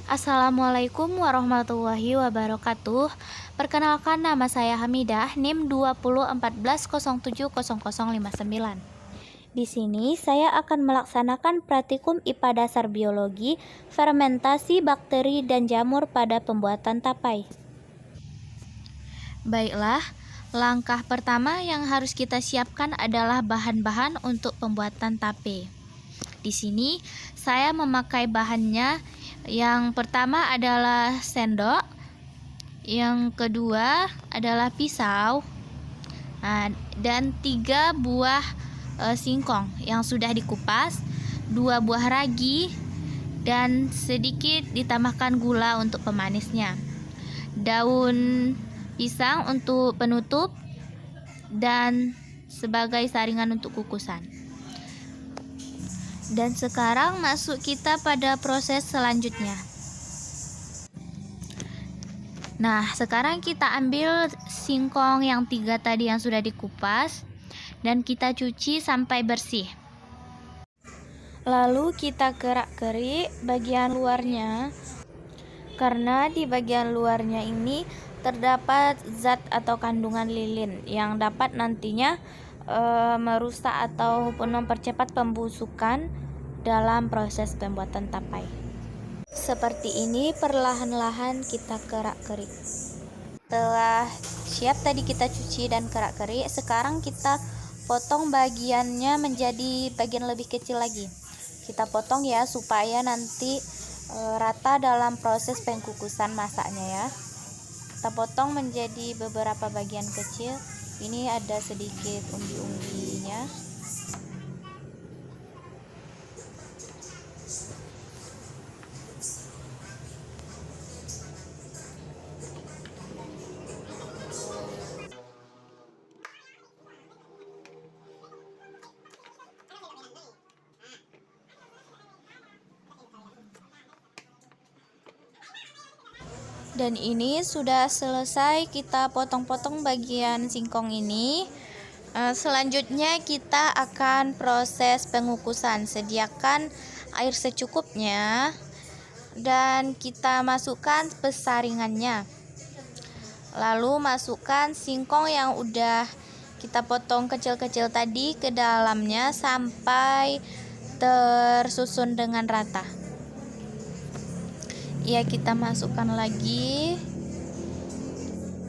Assalamualaikum warahmatullahi wabarakatuh. Perkenalkan, nama saya Hamidah, NIM 2014070059. Di sini saya akan melaksanakan praktikum IPA dasar biologi, fermentasi bakteri dan jamur pada pembuatan tapai. Baiklah, langkah pertama yang harus kita siapkan adalah bahan-bahan untuk pembuatan tape. Di sini saya memakai bahannya. Yang pertama adalah sendok, yang kedua adalah pisau, dan 3 buah singkong yang sudah dikupas, 2 buah ragi, dan sedikit ditambahkan gula untuk pemanisnya, daun pisang untuk penutup, dan sebagai saringan untuk kukusan. Dan sekarang masuk kita pada proses selanjutnya. Nah, sekarang kita ambil singkong yang 3 tadi yang sudah dikupas dan kita cuci sampai bersih. Lalu kita kerak-kerik bagian luarnya, karena di bagian luarnya ini terdapat zat atau kandungan lilin yang dapat nantinya merusak ataupun mempercepat pembusukan dalam proses pembuatan tapai. Seperti ini, perlahan-lahan kita kerak-kerik. Setelah siap tadi kita cuci dan kerak-kerik, sekarang kita potong bagiannya menjadi bagian lebih kecil lagi. Kita potong ya, supaya nanti rata dalam proses pengkukusan masaknya ya. Kita potong menjadi beberapa bagian kecil. Ini ada sedikit umbi-umbinya. Dan ini sudah selesai kita potong-potong bagian singkong ini. Selanjutnya kita akan proses pengukusan. Sediakan air secukupnya dan kita masukkan pesaringannya. Lalu masukkan singkong yang udah kita potong kecil-kecil tadi ke dalamnya sampai tersusun dengan rata. Ya, kita masukkan lagi.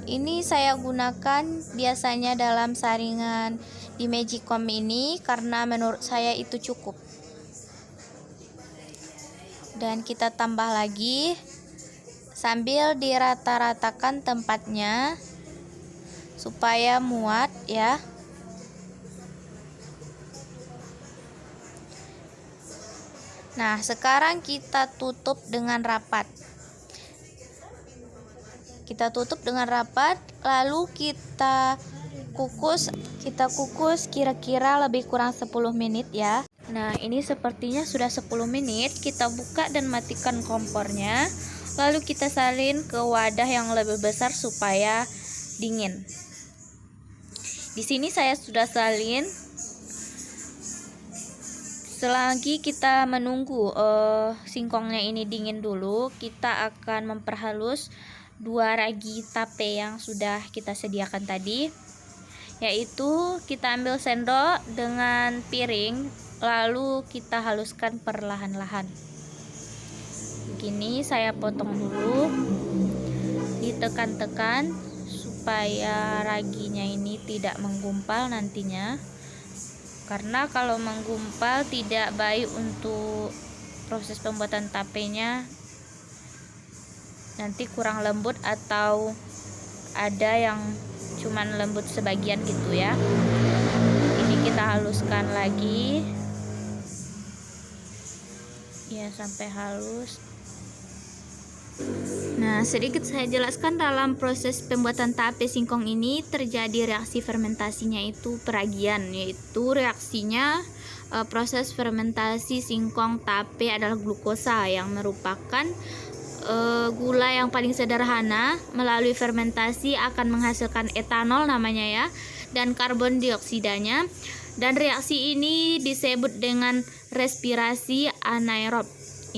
Ini saya gunakan biasanya dalam saringan di Magicom ini karena menurut saya itu cukup. Dan kita tambah lagi sambil dirata-ratakan tempatnya supaya muat ya. Nah, sekarang kita tutup dengan rapat. Kita tutup dengan rapat, lalu kita kukus kira-kira lebih kurang 10 menit ya. Nah, ini sepertinya sudah 10 menit. Kita buka dan matikan kompornya. Lalu kita salin ke wadah yang lebih besar supaya dingin. Di sini saya sudah salin. Selagi kita menunggu singkongnya ini dingin dulu, kita akan memperhalus 2 ragi tape yang sudah kita sediakan tadi. Yaitu kita ambil sendok dengan piring, lalu kita haluskan perlahan-lahan. Begini saya potong dulu, ditekan-tekan supaya raginya ini tidak menggumpal nantinya. Karena kalau menggumpal tidak baik untuk proses pembuatan tapenya, nanti kurang lembut atau ada yang cuman lembut sebagian gitu ya. Ini kita haluskan lagi ya sampai halus. Nah, sedikit saya jelaskan, dalam proses pembuatan tape singkong ini terjadi reaksi fermentasinya itu peragian, yaitu reaksinya proses fermentasi singkong tape adalah glukosa yang merupakan gula yang paling sederhana. Melalui fermentasi akan menghasilkan etanol namanya ya, dan karbon dioksidanya, dan reaksi ini disebut dengan respirasi anaerob.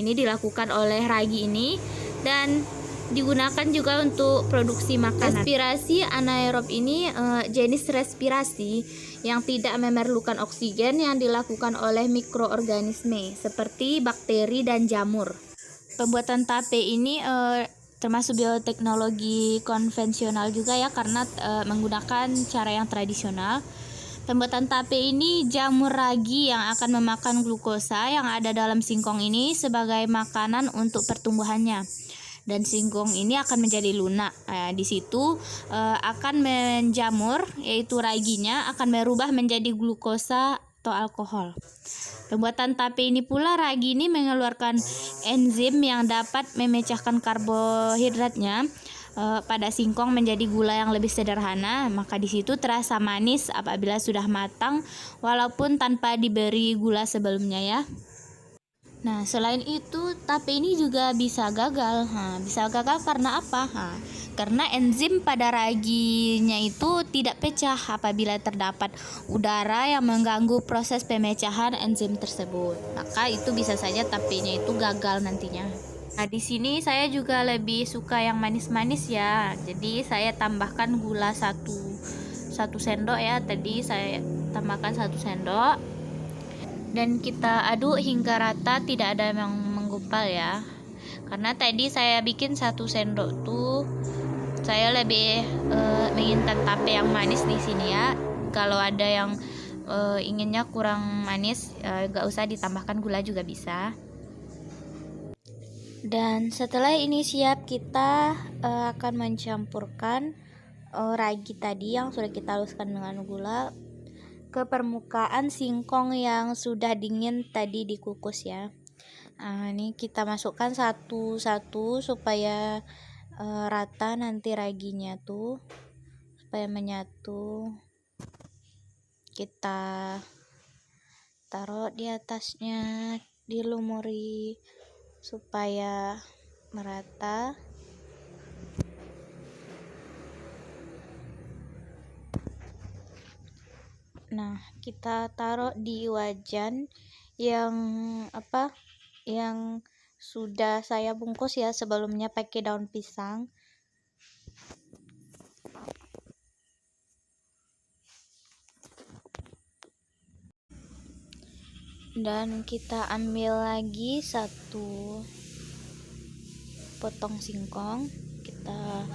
ini dilakukan oleh ragi ini dan digunakan juga untuk produksi makanan. Respirasi anaerob ini jenis respirasi yang tidak memerlukan oksigen yang dilakukan oleh mikroorganisme seperti bakteri dan jamur. Pembuatan tape ini termasuk bioteknologi konvensional juga ya, karena menggunakan cara yang tradisional. Pembuatan tape ini jamur ragi yang akan memakan glukosa yang ada dalam singkong ini sebagai makanan untuk pertumbuhannya. Dan singkong ini akan menjadi lunak. Di situ akan menjamur, yaitu raginya akan berubah menjadi glukosa atau alkohol. Pembuatan tape ini pula, ragi ini mengeluarkan enzim yang dapat memecahkan karbohidratnya pada singkong menjadi gula yang lebih sederhana. Maka di situ terasa manis apabila sudah matang, walaupun tanpa diberi gula sebelumnya ya. Nah, selain itu, tape ini juga bisa gagal. Bisa gagal karena apa? Karena enzim pada raginya itu tidak pecah apabila terdapat udara yang mengganggu proses pemecahan enzim tersebut. Maka itu bisa saja tapenya itu gagal nantinya. Nah, di sini saya juga lebih suka yang manis-manis ya. Jadi saya tambahkan gula satu sendok ya. Tadi saya tambahkan 1 sendok. Dan kita aduk hingga rata, tidak ada yang menggumpal ya. Karena tadi saya bikin 1 sendok tuh, saya lebih menginginkan tape yang manis di sini ya. Kalau ada yang inginnya kurang manis, gak usah ditambahkan gula juga bisa. Dan setelah ini siap, kita akan mencampurkan ragi tadi yang sudah kita haluskan dengan gula ke permukaan singkong yang sudah dingin tadi dikukus ya. Ini kita masukkan satu-satu supaya rata nanti raginya tuh, supaya menyatu. Kita taruh di atasnya, dilumuri supaya merata. Nah, kita taruh di wajan yang sudah saya bungkus ya sebelumnya pakai daun pisang. Dan kita ambil lagi 1 potong singkong, kita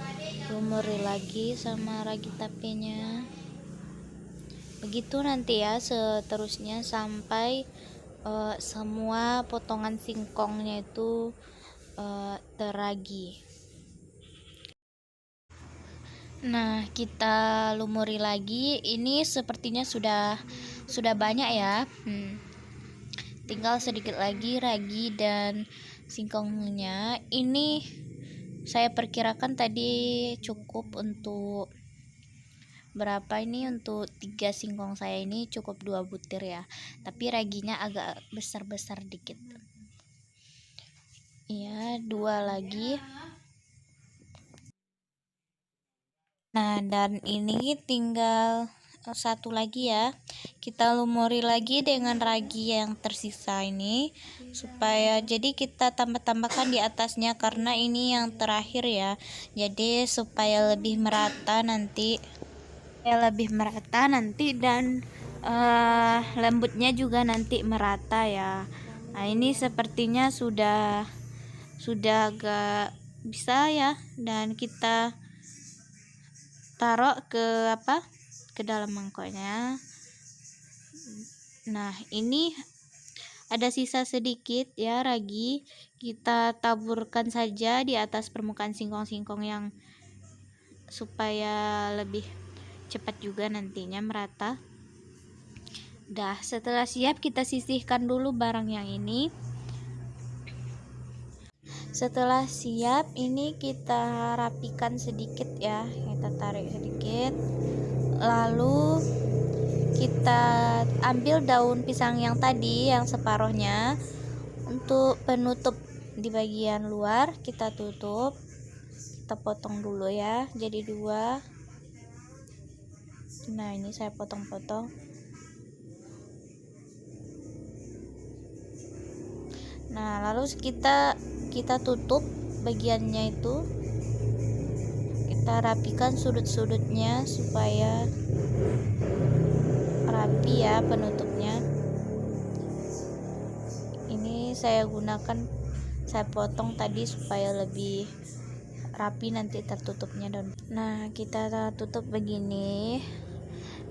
lumuri lagi sama ragi tapenya. Begitu nanti ya seterusnya sampai semua potongan singkongnya itu teragi. Nah, kita lumuri lagi. Ini sepertinya sudah banyak ya. Tinggal sedikit lagi ragi dan singkongnya. Ini saya perkirakan tadi cukup untuk berapa ini, untuk 3 singkong saya ini cukup 2 butir ya, tapi raginya agak besar-besar dikit ya. 2 lagi. Nah, dan ini tinggal 1 lagi ya. Kita lumuri lagi dengan ragi yang tersisa ini, supaya jadi kita tambahkan di atasnya karena ini yang terakhir ya, jadi supaya lebih merata nanti dan lembutnya juga nanti merata ya. Nah, ini sepertinya sudah agak bisa ya, dan kita taruh ke dalam mangkoknya. Nah, ini ada sisa sedikit ya ragi, kita taburkan saja di atas permukaan singkong-singkong yang supaya lebih cepat juga nantinya merata. Dah, setelah siap kita sisihkan dulu barang yang ini. Setelah siap, ini kita rapikan sedikit ya, kita tarik sedikit, lalu kita ambil daun pisang yang tadi yang separuhnya, untuk penutup di bagian luar kita tutup. Kita potong dulu ya, jadi 2. Nah, ini saya potong-potong. Nah, lalu kita tutup bagiannya itu. Kita rapikan sudut-sudutnya supaya rapi ya penutupnya. Ini saya potong tadi supaya lebih rapi nanti tertutupnya daun. Nah, kita tutup begini.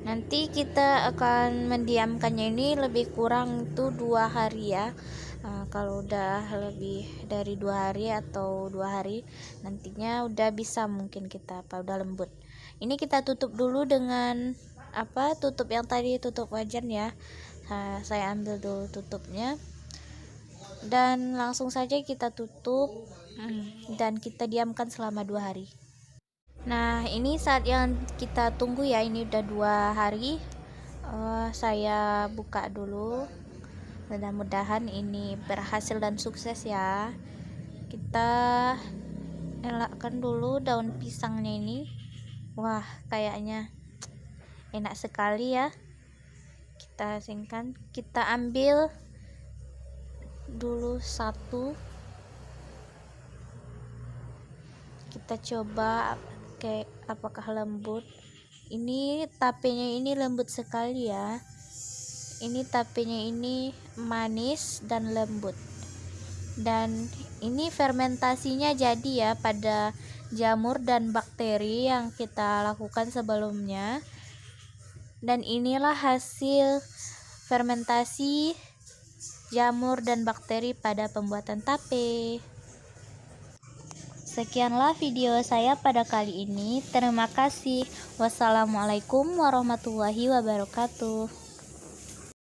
Nanti kita akan mendiamkannya ini lebih kurang itu 2 hari ya. Kalau udah lebih dari 2 hari atau 2 hari, nantinya udah bisa mungkin udah lembut. Ini kita tutup dulu dengan tutup yang tadi, tutup wajan ya. Saya ambil dulu tutupnya dan langsung saja kita tutup dan kita diamkan selama 2 hari. Nah, ini saat yang kita tunggu ya, ini udah 2 hari. Saya buka dulu. Mudah-mudahan ini berhasil dan sukses ya. Kita elakkan dulu daun pisangnya ini. Wah, kayaknya enak sekali ya. Kita singkan, kita ambil dulu satu. Kita coba apakah lembut. Ini tapenya ini lembut sekali ya. Ini tapenya ini manis dan lembut. Dan ini fermentasinya jadi ya pada jamur dan bakteri yang kita lakukan sebelumnya. Dan inilah hasil fermentasi jamur dan bakteri pada pembuatan tape. Sekianlah video saya pada kali ini. Terima kasih. Wassalamualaikum warahmatullahi wabarakatuh.